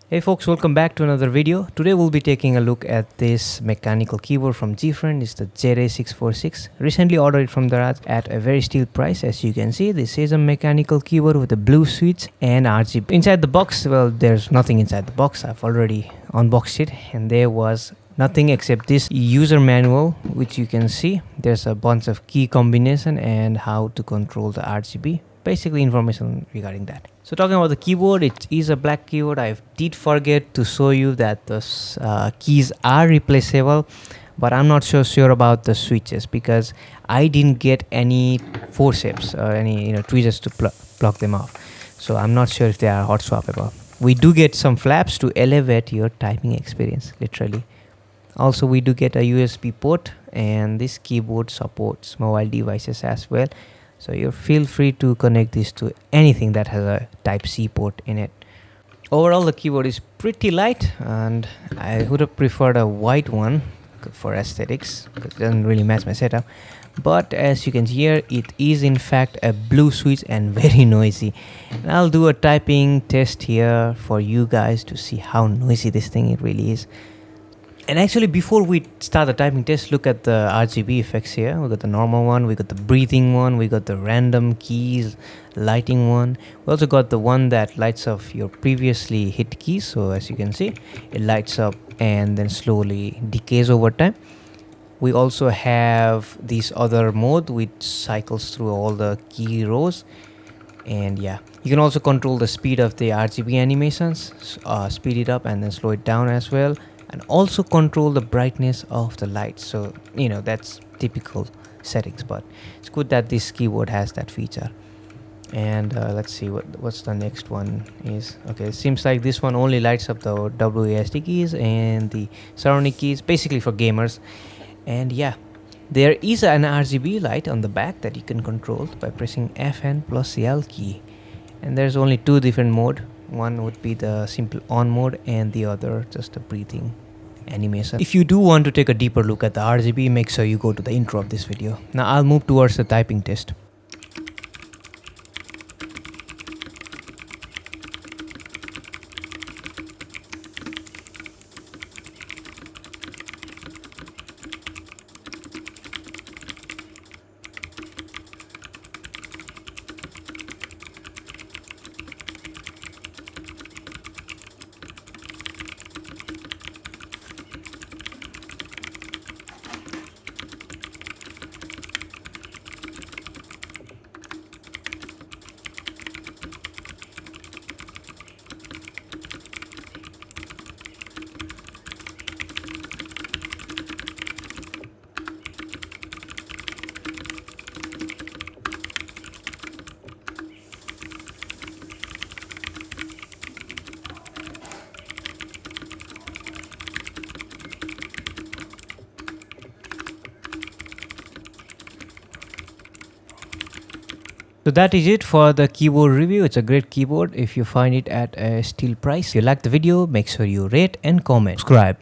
Hey folks, welcome back to another video. Today we'll be taking a look at this mechanical keyboard from Zifriend. It's the ZA646. Recently ordered it from the garage at a very steep price. As you can see, this is a mechanical keyboard with the blue switch and RGB. Inside the box, well, there's nothing inside the box. I've already unboxed it and there was nothing except this user manual, which you can see. There's a bunch of key combination and how to control the RGB. Basically information regarding that. So talking about the keyboard, it is a black keyboard. I did forget to show you that the keys are replaceable, but I'm not so sure about the switches because I didn't get any forceps or any tweezers to pluck them off. So I'm not sure if they are hot swappable. We do get some flaps to elevate your typing experience, literally. Also, we do get a USB port, and this keyboard supports mobile devices as well. So you feel free to connect this to anything that has a Type-C port in it. Overall, the keyboard is pretty light, and I would have preferred a white one for aesthetics because it doesn't really match my setup. But as you can see here, it is in fact a blue switch and very noisy. And I'll do a typing test here for you guys to see how noisy this thing it really is. And actually, before we start the typing test, look at the RGB effects here. We got the normal one, we got the breathing one, we got the random keys lighting one. We also got the one that lights up your previously hit keys. So as you can see, it lights up and then slowly decays over time. We also have this other mode which cycles through all the key rows. And yeah, you can also control the speed of the RGB animations, speed it up and then slow it down as well. And also control the brightness of the light. So that's typical settings, but it's good that this keyboard has that feature. And let's see what's the next one is. Okay, it seems like this one only lights up the WASD keys and the surrounding keys, basically for gamers. And yeah, there is an RGB light on the back that you can control by pressing FN plus L key. And there's only two different modes. One would be the simple on mode and the other just a breathing animation. If you do want to take a deeper look at the RGB, make sure you go to the intro of this video. Now I'll move towards the typing test. So that is it for the keyboard review. It's a great keyboard if you find it at a steal price. If you like the video, make sure you rate and comment. Subscribe.